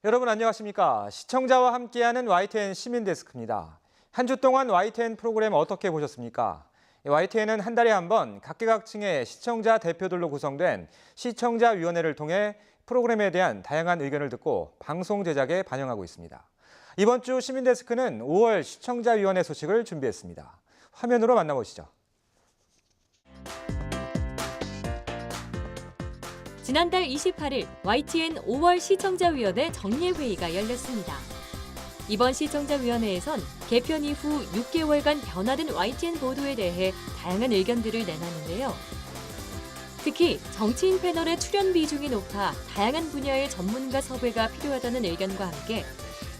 여러분 안녕하십니까? 시청자와 함께하는 YTN 시민데스크입니다. 한 주 동안 YTN 프로그램 어떻게 보셨습니까? YTN은 한 달에 한 번 각계각층의 시청자 대표들로 구성된 시청자위원회를 통해 프로그램에 대한 다양한 의견을 듣고 방송 제작에 반영하고 있습니다. 이번 주 시민데스크는 5월 시청자위원회 소식을 준비했습니다. 화면으로 만나보시죠. 지난달 28일 YTN 5월 시청자위원회 정례회의가 열렸습니다. 이번 시청자위원회에선 개편 이후 6개월간 변화된 YTN 보도에 대해 다양한 의견들을 내놨는데요. 특히 정치인 패널의 출연 비중이 높아 다양한 분야의 전문가 섭외가 필요하다는 의견과 함께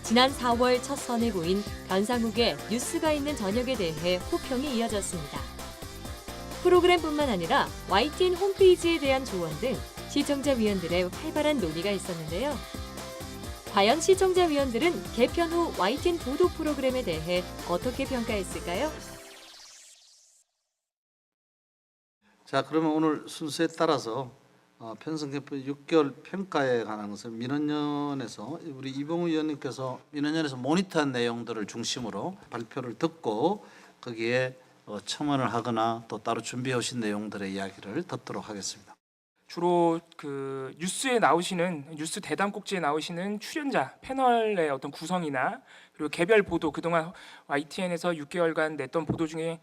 지난 4월 첫 선에 보인 변상욱의 뉴스가 있는 저녁에 대해 호평이 이어졌습니다. 프로그램뿐만 아니라 YTN 홈페이지에 대한 조언 등 시청자위원들의 활발한 논의가 있었는데요. 과연 시청자위원들은 개편 후 YTN 보도 프로그램에 대해 어떻게 평가했을까요? 자, 그러면 오늘 순서에 따라서 편성 개편 6개월 평가에 관한 것은 민원연에서 우리 이봉우 의원님께서 민원연에서 모니터한 내용들을 중심으로 발표를 듣고 거기에 첨언을 하거나 또 따로 준비해 오신 내용들의 이야기를 듣도록 하겠습니다. 주로 그 뉴스에 나오시는 뉴스 대담 꼭지에 나오시는 출연자 패널의 어떤 구성이나 그리고 개별 보도 그동안 YTN에서 6개월간 냈던 보도 중에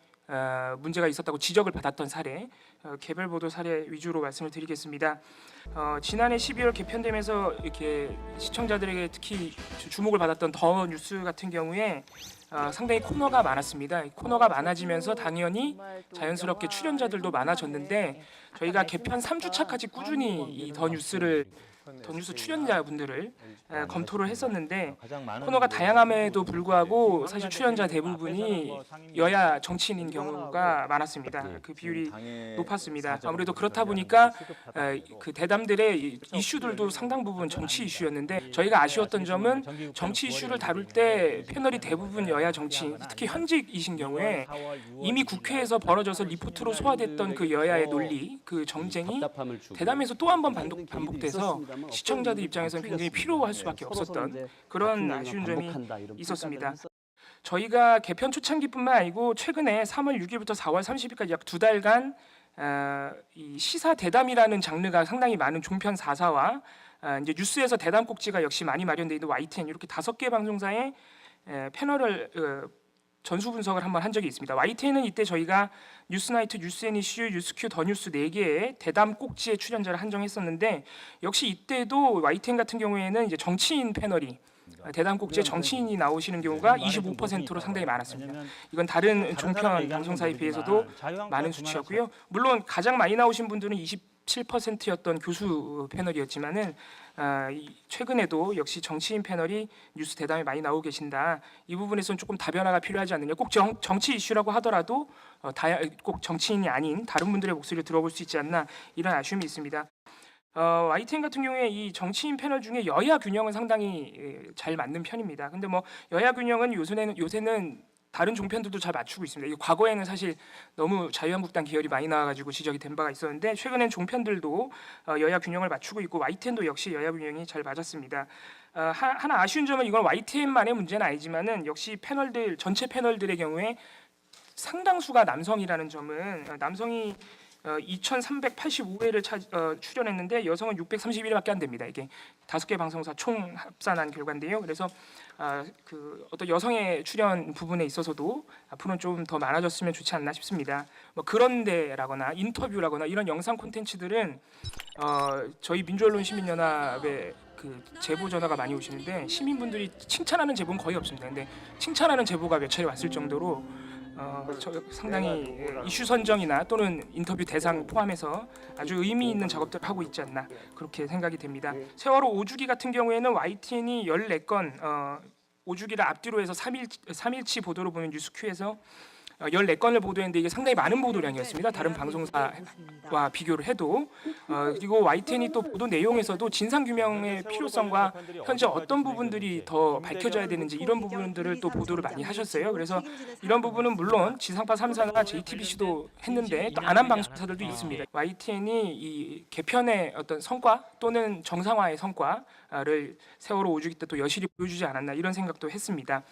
문제가 있었다고 지적을 받았던 사례, 개별 보도 사례 위주로 말씀을 드리겠습니다. 지난해 12월 개편되면서 이렇게 시청자들에게 특히 주목을 받았던 더 뉴스 같은 경우에 상당히 코너가 많았습니다. 코너가 많아지면서 당연히 자연스럽게 출연자들도 많아졌는데 저희가 개편 3주차까지 꾸준히 이 더 뉴스 출연자분들을 검토를 했었는데 코너가 다양함에도 불구하고 사실 출연자 대부분이 여야 정치인인 경우가 많았습니다. 그 비율이 높았습니다. 아무래도 그렇다 보니까 그 대담들의 이슈들도 상당 부분 정치 이슈였는데 저희가 아쉬웠던 점은 정치 이슈를 다룰 때 패널이 대부분 여야 정치인, 특히 현직이신 경우에 이미 국회에서 벌어져서 리포트로 소화됐던 그 여야의 논리, 그 정쟁이 대담에서 또 한 번 반복돼서 시청자들 입장에서는 굉장히 피로할 수밖에 없었던 그런 아쉬운 점이 있었습니다. 저희가 개편 초창기뿐만 아니고 최근에 3월 6일부터 4월 30일까지 약 2달간 이 시사 대담이라는 장르가 상당히 많은 종편 4사와 이제 뉴스에서 대담 꼭지가 역시 많이 마련되어 있는 YTN 이렇게 5개 방송사의 패널을 전수 분석을 한번 한 적이 있습니다. YTN은 이때 저희가 뉴스나이트, 뉴스앤이슈, 뉴스큐, 더 뉴스 4개의 대담 꼭지의 출연자를 한정했었는데 역시 이때도 YTN 같은 경우에는 이제 정치인 패널이 대담 꼭지에 정치인이 나오시는 경우가 25%로 상당히 많았습니다. 이건 다른 종편 방송사에 비해서도 많은 수치였고요. 물론 가장 많이 나오신 분들은 27%였던 교수 패널이었지만은 최근에도 역시 정치인 패널이 뉴스 대담에 많이 나오고 계신다. 이 부분에서는 조금 다변화가 필요하지 않느냐. 꼭 정치 이슈라고 하더라도 꼭 정치인이 아닌 다른 분들의 목소리를 들어볼 수 있지 않나 이런 아쉬움이 있습니다. YTN 같은 경우에 이 정치인 패널 중에 여야 균형은 상당히 잘 맞는 편입니다. 근데 뭐 여야 균형은 요새는 다른 종편들도 잘 맞추고 있습니다. 과거에는 사실 너무 자유한국당 계열이 많이 나와가지고 지적이 된 바가 있었는데 최근엔 종편들도 여야 균형을 맞추고 있고 YTN도 역시 여야 균형이 잘 맞았습니다. 하나 아쉬운 점은 이건 YTN만의 문제는 아니지만은 역시 패널들 전체 패널들의 경우에 상당수가 남성이라는 점은 남성이 2,385회를 출연했는데 여성은 631회밖에 안 됩니다. 이게 5개 방송사 총 합산한 결과인데요. 그래서 그 어떤 여성의 출연 부분에 있어서도 앞으로는 좀 더 많아졌으면 좋지 않나 싶습니다. 뭐 그런데라거나 인터뷰라거나 이런 영상 콘텐츠들은 저희 민주언론 시민연합의 그 제보 전화가 많이 오시는데 시민분들이 칭찬하는 제보는 거의 없습니다. 근데 칭찬하는 제보가 몇 차례 왔을 정도로 상당히 이슈 선정이나 또는 인터뷰 대상 포함해서 아주 의미 있는 작업들을 하고 있지 않나 그렇게 생각이 됩니다. 세월호 5주기 같은 경우에는 YTN이 14건 5주기를 앞뒤로 해서 3일치 보도로 보는 뉴스큐에서 14건을 보도했는데 이게 상당히 많은 보도량이었습니다. 다른 방송사와 비교를 해도 그리고 YTN이 또 보도 내용에서도 진상 규명의 필요성과 현재 어떤 부분들이 더 밝혀져야 되는지 이런 부분들을 또 보도를 많이 하셨어요. 그래서 이런 부분은 물론 지상파 3사나 JTBC도 했는데 또 안 한 방송사들도 있습니다. YTN이 이 개편의 어떤 성과 또는 정상화의 성과를 세월호 5주기 때 또 여실히 보여주지 않았나 이런 생각도 했습니다.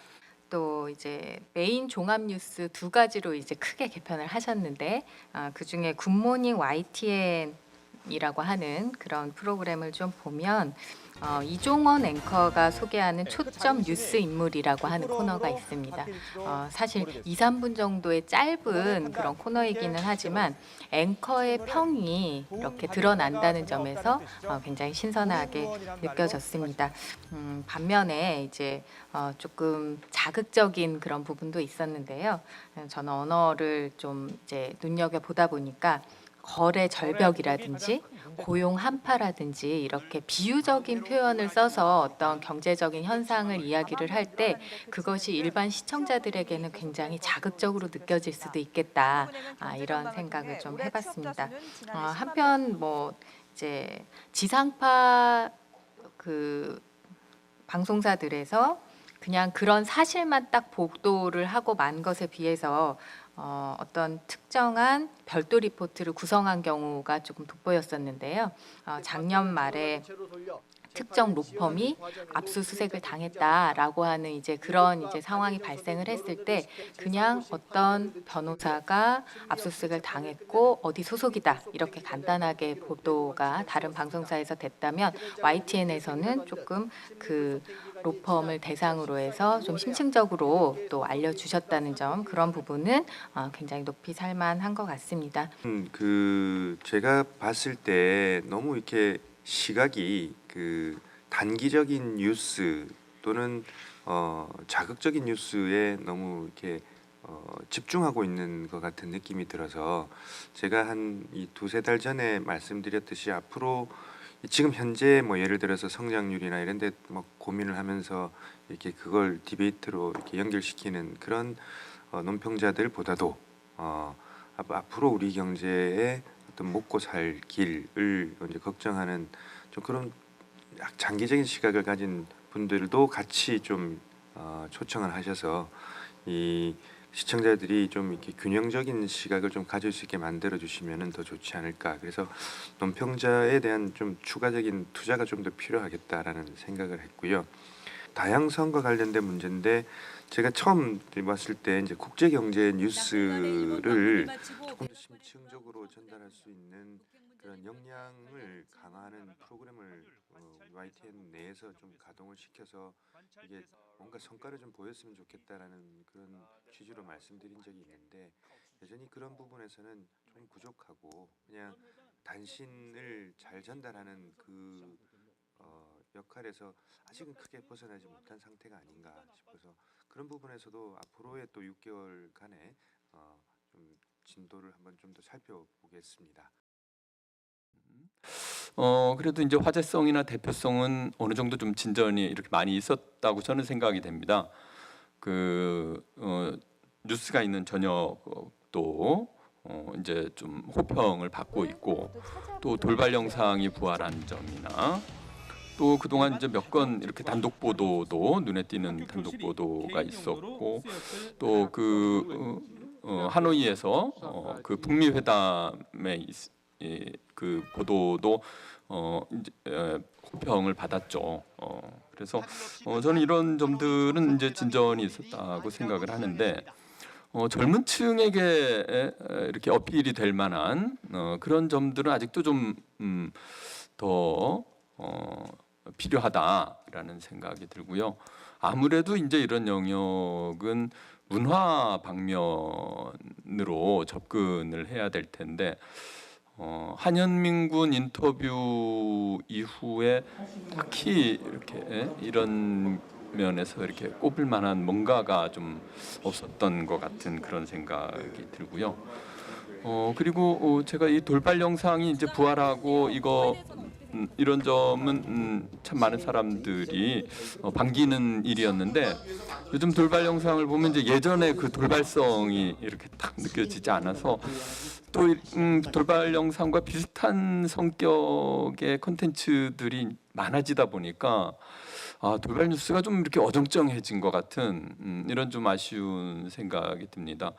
또 이제 메인 종합 뉴스 두 가지로 이제 크게 개편을 하셨는데 그 중에 굿모닝 YTN이라고 하는 그런 프로그램을 좀 보면 이종원 앵커가 소개하는 초점 뉴스 인물이라고 하는 코너가 있습니다. 사실 2, 3분 정도의 짧은 그런 코너이기는 하지만 앵커의 평이 이렇게 드러난다는 점에서 굉장히 신선하게 느껴졌습니다. 반면에 이제 조금 자극적인 그런 부분도 있었는데요. 저는 언어를 좀 이제 눈여겨 보다 보니까 거래 절벽이라든지 고용 한파라든지 이렇게 비유적인 표현을 써서 어떤 경제적인 현상을 이야기를 할 때 그것이 일반 시청자들에게는 굉장히 자극적으로 느껴질 수도 있겠다. 이런 생각을 좀 해봤습니다. 한편 뭐 이제 지상파 그 방송사들에서 그냥 그런 사실만 딱 보도를 하고 만 것에 비해서 어떤 특정한 별도 리포트를 구성한 경우가 조금 돋보였었는데요. 작년 말에 특정 로펌이 압수수색을 당했다라고 하는 이제 그런 이제 상황이 발생을 했을 때 그냥 어떤 변호사가 압수수색을 당했고 어디 소속이다 이렇게 간단하게 보도가 다른 방송사에서 됐다면 YTN에서는 조금 그 로펌을 대상으로 해서 좀 심층적으로 또 알려주셨다는 점 그런 부분은 굉장히 높이 살만한 것 같습니다. 그 제가 봤을 때 너무 이렇게 시각이 그 단기적인 뉴스 또는 자극적인 뉴스에 너무 이렇게 집중하고 있는 것 같은 느낌이 들어서 제가 한 이 두세 달 전에 말씀드렸듯이 앞으로 지금 현재 뭐 예를 들어서 성장률이나 이런 데 뭐 고민을 하면서 이렇게 그걸 디베이트로 이렇게 연결시키는 그런 논평자들보다도 앞으로 우리 경제의 어떤 먹고 살 길을 이제 걱정하는 좀 그런 장기적인 시각을 가진 분들도 같이 좀 초청을 하셔서 이 시청자들이 좀 이렇게 균형적인 시각을 좀 가질 수 있게 만들어 주시면은 더 좋지 않을까. 그래서 논평자에 대한 좀 추가적인 투자가 좀 더 필요하겠다라는 생각을 했고요. 다양성과 관련된 문제인데 제가 처음 봤을 때 이제 국제 경제 뉴스를 조금 더 심층적으로 전달할 수 있는 그런 역량을 강화하는 프로그램을 YTN 내에서 좀 가동을 시켜서 이게 뭔가 성과를 좀 보였으면 좋겠다라는 그런 취지로 말씀드린 적이 있는데 여전히 그런 부분에서는 좀 부족하고 그냥 단신을 잘 전달하는 그 역할에서 아직은 크게 벗어나지 못한 상태가 아닌가 싶어서 그런 부분에서도 앞으로의 또 6개월간의 좀 진도를 한번 좀 더 살펴보겠습니다. 그래도 이제 화제성이나 대표성은 어느 정도 좀 진전이 이렇게 많이 있었다고 저는 생각이 됩니다. 뉴스가 있는 저녁도 이제 좀 호평을 받고 있고 또 돌발 영상이 부활한 점이나 또 그동안 이제 몇 건 이렇게 단독 보도도 눈에 띄는 단독 보도가 있었고 또 하노이에서 그 북미 회담에 그 보도도 호평을 받았죠. 그래서 저는 이런 점들은 이제 진전이 있었다고 생각을 하는데 젊은 층에게 이렇게 어필이 될 만한 그런 점들은 아직도 좀 더 필요하다라는 생각이 들고요. 아무래도 이제 이런 영역은 문화 방면으로 접근을 해야 될 텐데 한현민 군 인터뷰 이후에 딱히 이렇게 이런 면에서 이렇게 꼽을 만한 뭔가가 좀 없었던 것 같은 그런 생각이 들고요. 그리고 제가 이 돌발 영상이 이제 부활하고 이거 이런 점은 참 많은 사람들이 반기는 일이었는데 요즘 돌발 영상을 보면 이제 예전에 그 돌발성이 이렇게 딱 느껴지지 않아서 또 돌발 영상과 비슷한 성격의 콘텐츠들이 많아지다 보니까 돌발 뉴스가 좀 이렇게 어정쩡해진 것 같은 이런 좀 아쉬운 생각이 듭니다.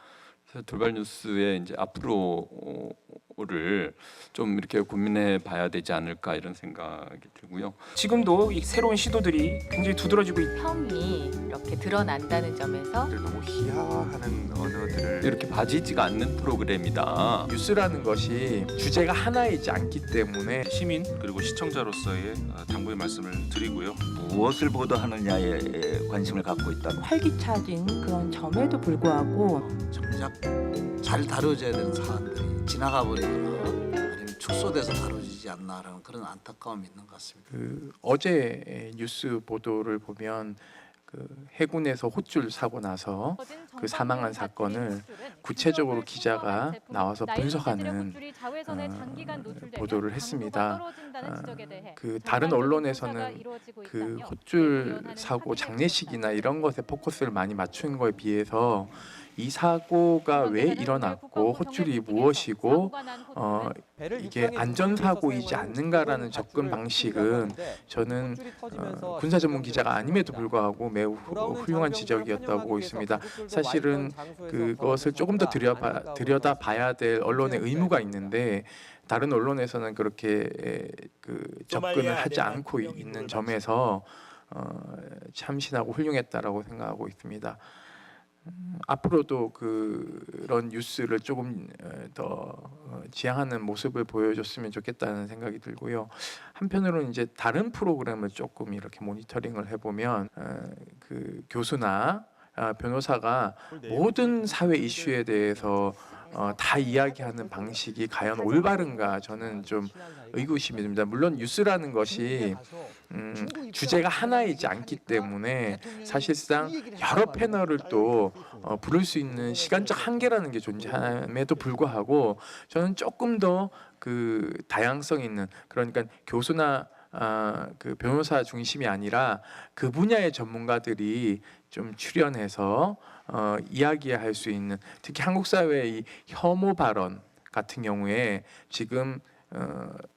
그래서 돌발 뉴스의 이제 앞으로를 좀 이렇게 고민해 봐야 되지 않을까 이런 생각이 들고요. 지금도 이 새로운 시도들이 굉장히 두드러지고 평이 이렇게 드러난다는 점에서 너무 희화하는 언어들을 이렇게 봐지지가 않는 프로그램이다. 뉴스라는 것이 주제가 하나이지 않기 때문에 시민 그리고 시청자로서의 당부의 말씀을 드리고요. 무엇을 보도하느냐에 관심을 갖고 있다. 활기차진 그런 점에도 불구하고 정작 잘 다뤄져야 되는 사안들이 지나가 버리거나 아니면 축소돼서 다뤄지지 않나라는 그런 안타까움이 있는 것 같습니다. 어제 뉴스 보도를 보면 그 해군에서 헛줄 사고 나서 그 사망한 사건을 구체적으로 기자가 나와서 분석하는 보도를 했습니다. 그 다른 언론에서는 그 헛줄 사고 장례식이나 이런 것에 포커스를 많이 맞춘 거에 비해서 이 사고가 왜 일어났고 헛줄이 무엇이고 이게 안전사고이지 않는가라는 접근 방식은 저는 군사 전문 기자가 아님에도 불구하고 매우 훌륭한 지적이었다고 보고 있습니다. 사실은 그것을 조금 더 들여다봐야 될 언론의 의무가 있는데 다른 언론에서는 그렇게 그 접근을 하지 않고 있는 점에서 참신하고 훌륭했다라고 생각하고 있습니다. 앞으로도 그런 뉴스를 조금 더 지향하는 모습을 보여줬으면 좋겠다는 생각이 들고요. 한편으로는 이제 다른 프로그램을 조금 이렇게 모니터링을 해보면 그 교수나 변호사가 모든 사회 이슈에 대해서 다 이야기하는 방식이 과연 올바른가 저는 좀 의구심이 듭니다. 물론 뉴스라는 것이 주제가 하나이지 않기 때문에 사실상 여러 패널을 또 부를 수 있는 시간적 한계라는 게 존재함에도 불구하고 저는 조금 더 그 다양성 있는 그러니까 교수나 그 변호사 중심이 아니라 그 분야의 전문가들이 좀 출연해서 이야기할 수 있는 특히 한국 사회의 이 혐오 발언 같은 경우에 지금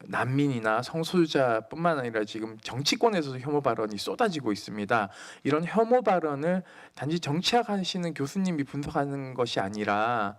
난민이나 성소수자뿐만 아니라 지금 정치권에서도 혐오 발언이 쏟아지고 있습니다. 이런 혐오 발언을 단지 정치학하시는 교수님이 분석하는 것이 아니라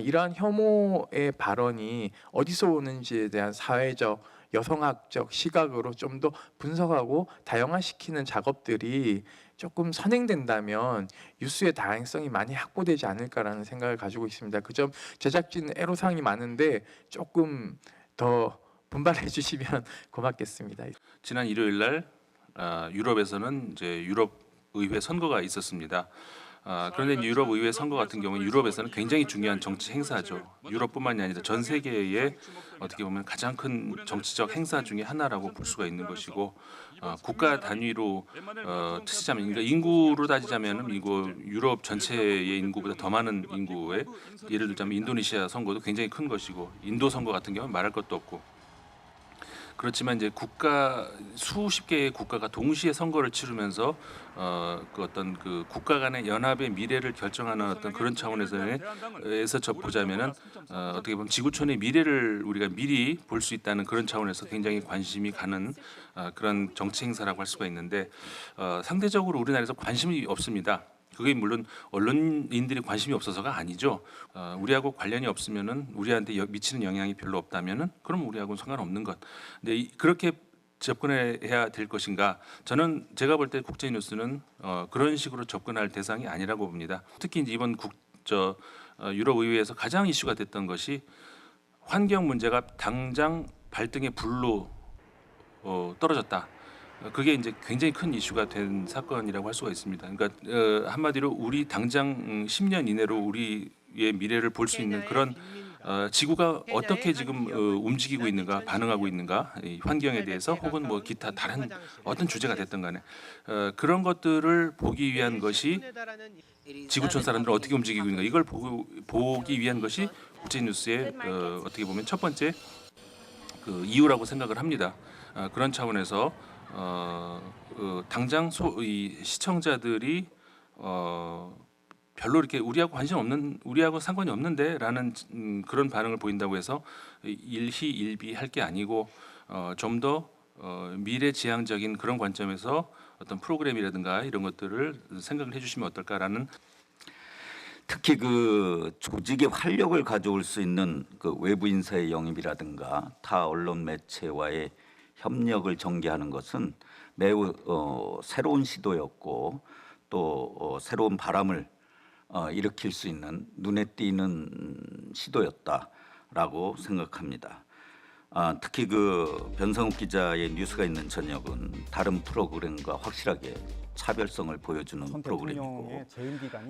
이러한 혐오의 발언이 어디서 오는지에 대한 사회적 여성학적 시각으로 좀 더 분석하고 다양화시키는 작업들이 조금 선행된다면 뉴스의 다양성이 많이 확보되지 않을까라는 생각을 가지고 있습니다. 그 점 제작진 애로사항이 많은데 조금 더 분발해 주시면 고맙겠습니다. 지난 일요일 날 유럽에서는 이제 유럽 의회 선거가 있었습니다. 그런데 이제 유럽 의회 선거 같은 경우는 유럽에서는 굉장히 중요한 정치 행사죠. 유럽뿐만이 아니라 전 세계의 어떻게 보면 가장 큰 정치적 행사 중에 하나라고 볼 수가 있는 것이고 국가 단위로 치자면 그러니까 인구로 따지자면은 이거 유럽 전체의 인구보다 더 많은 인구의 예를 들자면 인도네시아 선거도 굉장히 큰 것이고 인도 선거 같은 경우는 말할 것도 없고 그렇지만 이제 국가 수십 개의 국가가 동시에 선거를 치르면서 그 어떤 그 국가 간의 연합의 미래를 결정하는 어떤 그런 차원에서 보자면은 어떻게 보면 지구촌의 미래를 우리가 미리 볼 수 있다는 그런 차원에서 굉장히 관심이 가는 그런 정치 행사라고 할 수가 있는데 상대적으로 우리나라에서 관심이 없습니다. 그게 물론 언론인들이 관심이 없어서가 아니죠. 우리하고 관련이 없으면은 우리한테 미치는 영향이 별로 없다면은 그럼 우리하고는 상관없는 것. 근데 그렇게 접근해야 될 것인가? 저는 제가 볼 때 국제 뉴스는 그런 식으로 접근할 대상이 아니라고 봅니다. 특히 이제 이번 유럽 의회에서 가장 이슈가 됐던 것이 환경 문제가 당장 발등에 불로 떨어졌다. 그게 이제 굉장히 큰 이슈가 된 사건이라고 할 수가 있습니다. 그러니까 한마디로 우리 당장 10년 이내로 우리의 미래를 볼 수 있는 그런 지구가 어떻게 지금 움직이고 있는가, 반응하고 있는가, 이 환경에 대해서 혹은 뭐 기타 다른 어떤 주제가 됐든 간에 그런 것들을 보기 위한 것이 지구촌 사람들은 어떻게 움직이고 있는가 이걸 보기 위한 것이 국제 뉴스의 어떻게 보면 첫 번째 그 이유라고 생각을 합니다. 그런 차원에서 당장 이 시청자들이 별로 이렇게 우리하고 상관이 없는데라는 그런 반응을 보인다고 해서 일희일비할 게 아니고 좀 더 미래지향적인 그런 관점에서 어떤 프로그램이라든가 이런 것들을 생각을 해주시면 어떨까라는. 특히 그 조직의 활력을 가져올 수 있는 그 외부 인사의 영입이라든가 타 언론 매체와의 협력을 전개하는 것은 매우 새로운 시도였고 또 새로운 바람을 일으킬 수 있는 눈에 띄는 시도였다라고 생각합니다. 특히 그 변성욱 기자의 뉴스가 있는 저녁은 다른 프로그램과 확실하게 차별성을 보여주는 프로그램이고,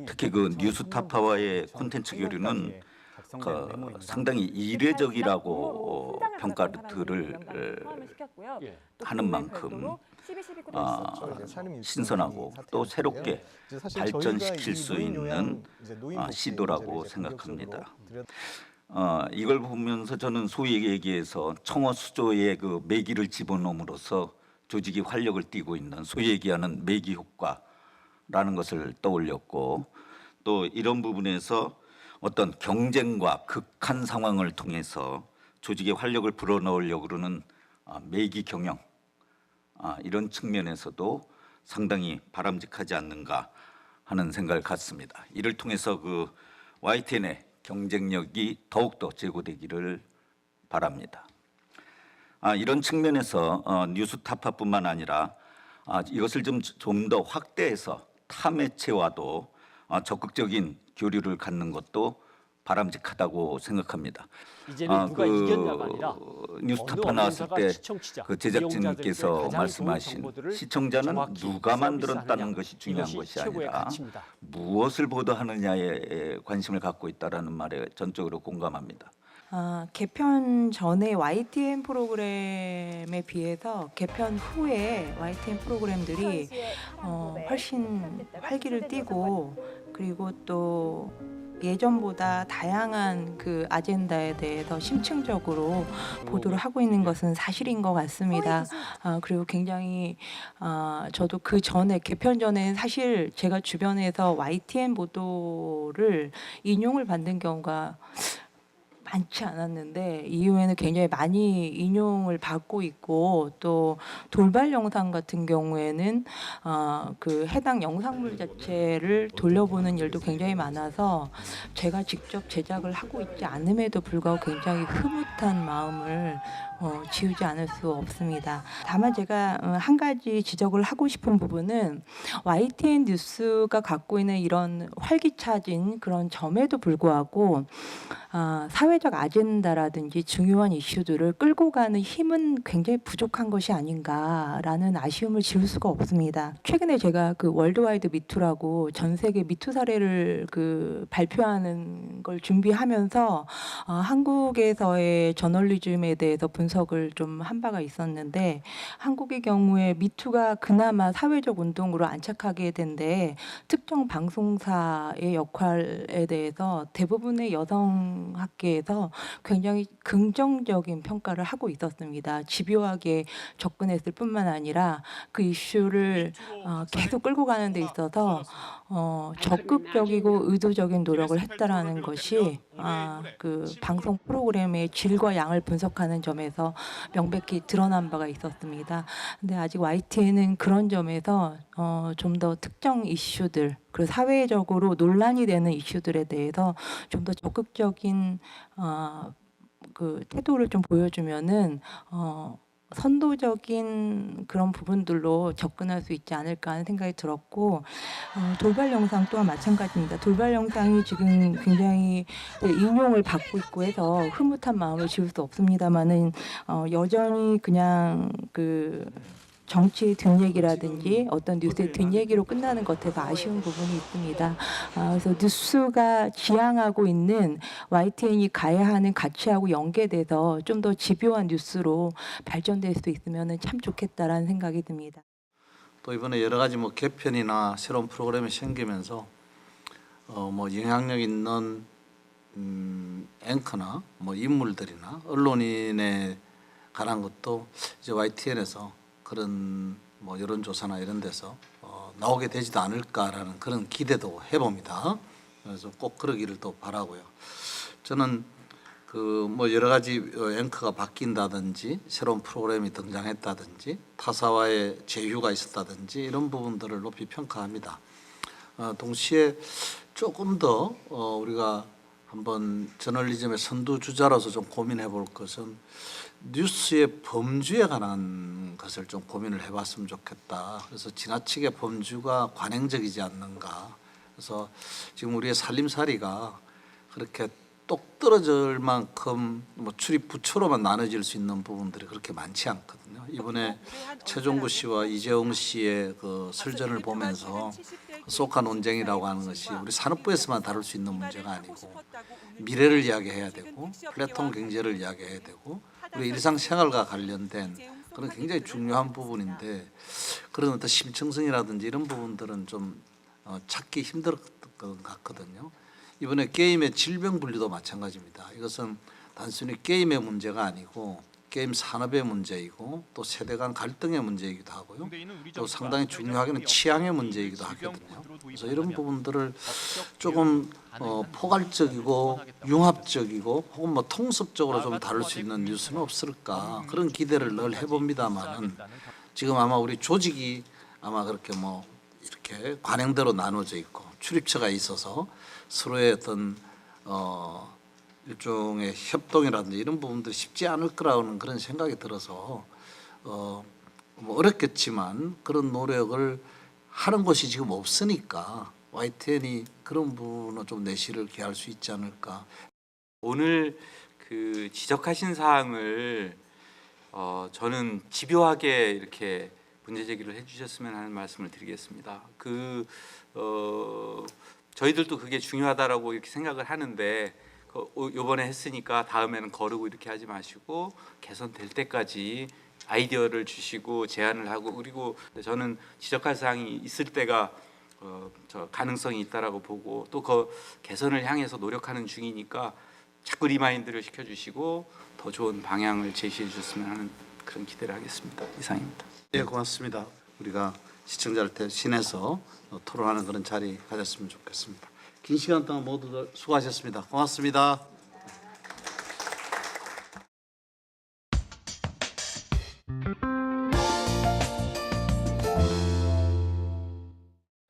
특히 그 뉴스타파와의 콘텐츠 교류는 상당히 이례적이라고 평가들을 하는 만큼 신선하고 또 새롭게 발전시킬 수 있는 시도라고 생각합니다. 이걸 보면서 저는 소위 얘기해서 청어 수조에 그 매기를 집어넣음으로써 조직이 활력을 띠고 있는 소위 얘기하는 매기 효과라는 것을 떠올렸고, 또 이런 부분에서 어떤 경쟁과 극한 상황을 통해서 조직의 활력을 불어넣으려고 그러는 매기 경영, 이런 측면에서도 상당히 바람직하지 않는가 하는 생각을 갖습니다. 이를 통해서 그 YTN의 경쟁력이 더욱더 제고되기를 바랍니다. 이런 측면에서 뉴스타파뿐만 아니라 이것을 좀 더 확대해서 타 매체와도 적극적인 교류를 갖는 것도 바람직하다고 생각합니다. 이제는 누가 이겼냐가 아니라 뉴스타파 나왔을 때 그 제작진께서 말씀하신 시청자는 누가 만들었다는 것이 중요한 것이 아니라 무엇을 보도하느냐에 관심을 갖고 있다라는 말에 전적으로 공감합니다. 개편 전에 YTN 프로그램에 비해서 개편 후에 YTN 프로그램들이 훨씬 활기를 띠고, 그리고 또 예전보다 다양한 그 아젠다에 대해서 심층적으로 보도를 하고 있는 것은 사실인 것 같습니다. 그리고 굉장히 저도 그 전에 개편 전에 사실 제가 주변에서 YTN 보도를 인용을 받는 경우가 많지 않았는데 이후에는 굉장히 많이 인용을 받고 있고, 또 돌발 영상 같은 경우에는 그 해당 영상물 자체를 돌려보는 일도 굉장히 많아서 제가 직접 제작을 하고 있지 않음에도 불구하고 굉장히 흐뭇한 마음을 지우지 않을 수 없습니다. 다만 제가 한 가지 지적을 하고 싶은 부분은 YTN 뉴스가 갖고 있는 이런 활기차진 그런 점에도 불구하고 사회적 아젠다라든지 중요한 이슈들을 끌고 가는 힘은 굉장히 부족한 것이 아닌가라는 아쉬움을 지울 수가 없습니다. 최근에 제가 그 월드와이드 미투라고 전 세계 미투 사례를 그 발표하는 걸 준비하면서 한국에서의 저널리즘에 대해서 분석을 좀 한 바가 있었는데, 한국의 경우에 미투가 그나마 사회적 운동으로 안착하게 된데 특정 방송사의 역할에 대해서 대부분의 여성학계에서 굉장히 긍정적인 평가를 하고 있었습니다. 집요하게 접근했을 뿐만 아니라 그 이슈를 계속 끌고 가는 데 있어서 적극적이고 의도적인 노력을 했다라는 것이 그 방송 프로그램의 질과 양을 분석하는 점에서 명백히 드러난 바가 있었습니다. 근데 아직 YTN은 그런 점에서 좀 더 특정 이슈들, 그리고 사회적으로 논란이 되는 이슈들에 대해서 좀 더 적극적인 그 태도를 좀 보여주면은 선도적인 그런 부분들로 접근할 수 있지 않을까 하는 생각이 들었고, 돌발 영상 또한 마찬가지입니다. 돌발 영상이 지금 굉장히 인용을 받고 있고 해서 흐뭇한 마음을 지울 수 없습니다만은 여전히 그냥 그 정치의 뒷얘기라든지 어떤 뉴스의 뒷얘기로 끝나는 것에서 아쉬운 부분이 있습니다. 그래서 뉴스가 지향하고 있는 YTN이 가야 하는 가치하고 연계돼서 좀 더 집요한 뉴스로 발전될 수 있으면 참 좋겠다라는 생각이 듭니다. 또 이번에 여러 가지 뭐 개편이나 새로운 프로그램이 생기면서 뭐 영향력 있는 앵커나 뭐 인물들이나 언론인의 관한 것도 이제 YTN에서 그런 뭐 여론조사나 이런 데서 나오게 되지도 않을까라는 그런 기대도 해봅니다. 그래서 꼭 그러기를 또 바라고요. 저는 그 뭐 여러 가지 앵커가 바뀐다든지 새로운 프로그램이 등장했다든지 타사와의 제휴가 있었다든지 이런 부분들을 높이 평가합니다. 동시에 조금 더 우리가 한번 저널리즘의 선두주자로서 좀 고민해 볼 것은 뉴스의 범주에 관한 것을 좀 고민을 해봤으면 좋겠다. 그래서 지나치게 범주가 관행적이지 않는가. 그래서 지금 우리의 살림살이가 그렇게 똑 떨어질 만큼 뭐 출입 부처로만 나눠질 수 있는 부분들이 그렇게 많지 않거든요. 이번에 최종구 씨와 이재용 씨의 그 설전을 보면서 소카 논쟁이라고 하는 것이 우리 산업부에서만 다룰 수 있는 문제가 아니고 미래를 이야기해야 되고 플랫폼 경제를 이야기해야 되고 우리 일상생활과 관련된 그런 굉장히 중요한 부분인데 그런 어떤 심층성이라든지 이런 부분들은 좀 찾기 힘들었던 것 같거든요. 이번에 게임의 질병 분류도 마찬가지입니다. 이것은 단순히 게임의 문제가 아니고 게임 산업의 문제이고 또 세대 간 갈등의 문제이기도 하고요. 또 상당히 중요하게는 취향의 문제이기도 하거든요. 그래서 이런 부분들을 조금 포괄적이고 융합적이고 혹은 뭐 통섭적으로 좀 다룰 수 있는 뉴스는 없을까 그런 기대를 늘 해봅니다만은 지금 아마 우리 조직이 아마 그렇게 뭐 이렇게 관행대로 나눠져 있고 출입처가 있어서 서로의 어떤 일종의 협동이라든지 이런 부분들이 쉽지 않을 거라는 그런 생각이 들어서 뭐 어렵겠지만 그런 노력을 하는 곳이 지금 없으니까 YTN이 그런 부분은 좀 내실을 기할 수 있지 않을까. 오늘 그 지적하신 사항을 저는 집요하게 이렇게 문제 제기를 해주셨으면 하는 말씀을 드리겠습니다. 저희들도 그게 중요하다라고 이렇게 생각을 하는데 요번에 했으니까 다음에는 거르고 이렇게 하지 마시고 개선될 때까지 아이디어를 주시고 제안을 하고 그리고 저는 지적할 사항이 있을 때가 저 가능성이 있다라고 보고 또 그 개선을 향해서 노력하는 중이니까 자꾸 리마인드를 시켜주시고 더 좋은 방향을 제시해 주셨으면 하는 그런 기대를 하겠습니다. 이상입니다. 네, 고맙습니다. 우리가 시청자를 대신해서 토론하는 그런 자리 가졌으면 좋겠습니다. 긴 시간 동안 모두들 수고하셨습니다. 고맙습니다.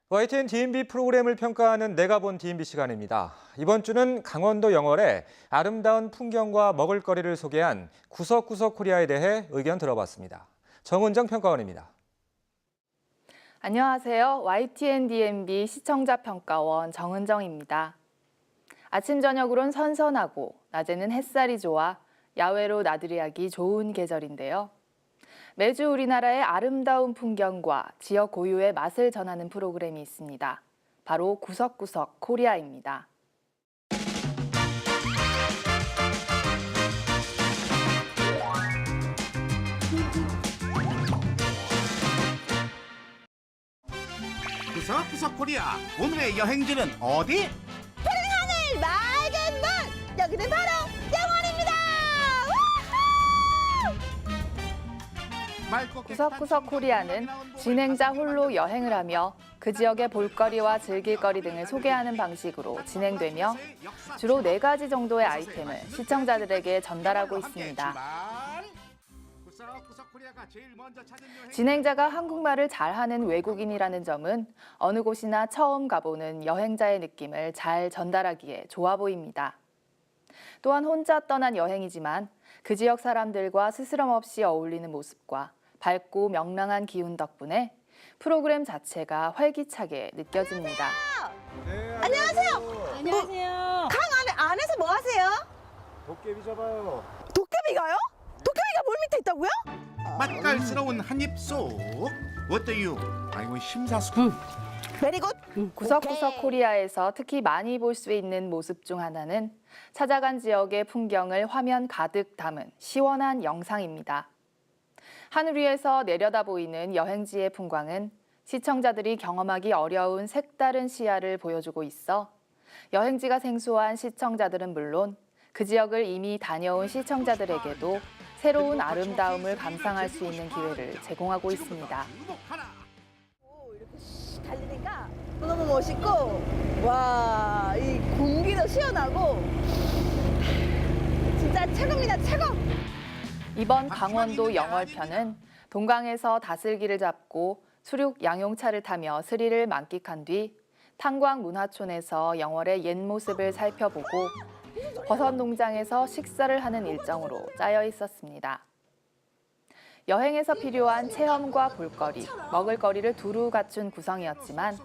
YTN DMB 프로그램을 평가하는 내가 본 DMB 시간입니다. 이번 주는 강원도 영월의 아름다운 풍경과 먹을거리를 소개한 구석구석 코리아에 대해 의견 들어봤습니다. 정은정 평가원입니다. 안녕하세요. YTN DMB 시청자 평가원 정은정입니다. 아침 저녁으론 선선하고 낮에는 햇살이 좋아 야외로 나들이하기 좋은 계절인데요. 매주 우리나라의 아름다운 풍경과 지역 고유의 맛을 전하는 프로그램이 있습니다. 바로 구석구석 코리아입니다. 구석구석 코리아 오늘의 여행지는 어디? 푸른 하늘 맑은 물 여기는 바로 영월입니다. 구석구석 코리아는 진행자 홀로 여행을 하며 그 지역의 볼거리와 즐길거리 등을 소개하는 방식으로 진행되며 주로 4가지 정도의 아이템을 시청자들에게 전달하고 있습니다. 진행자가 한국말을 잘하는 외국인이라는 점은 어느 곳이나 처음 가보는 여행자의 느낌을 잘 전달하기에 좋아 보입니다. 또한 혼자 떠난 여행이지만 그 지역 사람들과 스스럼 없이 어울리는 모습과 밝고 명랑한 기운 덕분에 프로그램 자체가 활기차게 느껴집니다. 네, 안녕하세요. 안녕하세요. 강 안에서 뭐 하세요? 도깨비 잡아요. 도깨비가요? 도깨비가 물 밑에 있다고요? 맛깔스러운 한입 쏙. 어때요? 아이고 심사숙. 베리굿. 구석구석 코리아에서 특히 많이 볼 수 있는 모습 중 하나는 찾아간 지역의 풍경을 화면 가득 담은 시원한 영상입니다. 하늘 위에서 내려다 보이는 여행지의 풍광은 시청자들이 경험하기 어려운 색다른 시야를 보여주고 있어 여행지가 생소한 시청자들은 물론 그 지역을 이미 다녀온 시청자들에게도 새로운 아름다움을 감상할 수 있는 기회를 제공하고 있습니다. 달리니까 너무 멋있고 와, 이 공기도 시원하고 진짜 최고입니다, 최고! 이번 강원도 영월편은 동강에서 다슬기를 잡고 수륙 양용차를 타며 스릴을 만끽한 뒤 탄광 문화촌에서 영월의 옛 모습을 살펴보고 버섯 농장에서 식사를 하는 일정으로 짜여 있었습니다. 여행에서 필요한 체험과 볼거리, 먹을거리를 두루 갖춘 구성이었지만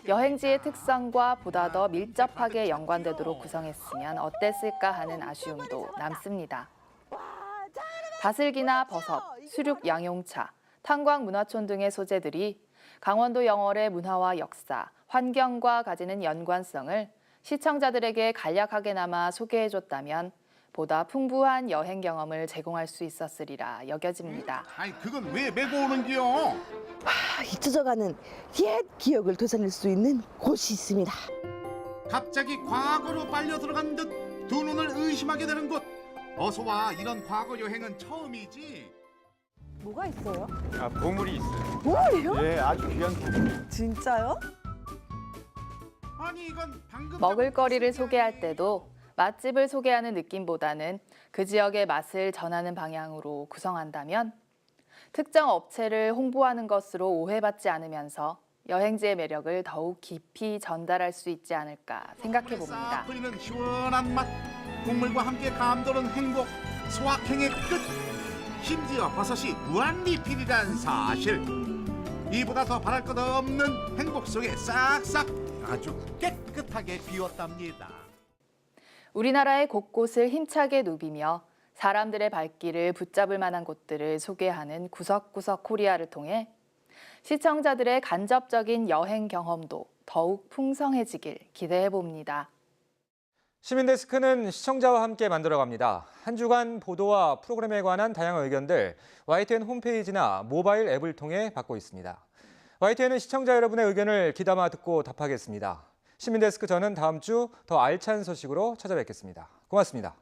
여행지의 특성과 보다 더 밀접하게 연관되도록 구성했으면 어땠을까 하는 아쉬움도 남습니다. 다슬기나 버섯, 수륙 양용차, 탄광 문화촌 등의 소재들이 강원도 영월의 문화와 역사, 환경과 가지는 연관성을 시청자들에게 간략하게나마 소개해줬다면 보다 풍부한 여행 경험을 제공할 수 있었으리라 여겨집니다. 아이, 그건 왜 메고 오는겨? 와, 잊혀져가는 옛 기억을 되살릴 수 있는 곳이 있습니다. 갑자기 과거로 빨려 들어간 듯 두 눈을 의심하게 되는 곳. 어서 와, 이런 과거 여행은 처음이지. 뭐가 있어요? 아, 보물이 있어요. 뭐예요? 예, 아주 귀한 보물. 진짜요? 아니, 이건 방금 먹을거리를 소개할 때도 맛집을 소개하는 느낌보다는 그 지역의 맛을 전하는 방향으로 구성한다면 특정 업체를 홍보하는 것으로 오해받지 않으면서 여행지의 매력을 더욱 깊이 전달할 수 있지 않을까 생각해 봅니다. 뿌리는 시원한 맛, 국물과 함께 감도는 행복, 소확행의 끝. 심지어 버섯이 무한 리필이란 사실. 이보다 더 바랄 것 없는 행복 속에 싹싹 아주 깨끗하게 비웠답니다. 우리나라의 곳곳을 힘차게 누비며 사람들의 발길을 붙잡을 만한 곳들을 소개하는 구석구석 코리아를 통해 시청자들의 간접적인 여행 경험도 더욱 풍성해지길 기대해 봅니다. 시민데스크는 시청자와 함께 만들어갑니다. 한 주간 보도와 프로그램에 관한 다양한 의견들 YTN 홈페이지나 모바일 앱을 통해 받고 있습니다. YTN은 시청자 여러분의 의견을 귀담아 듣고 답하겠습니다. 시민데스크 저는 다음 주 더 알찬 소식으로 찾아뵙겠습니다. 고맙습니다.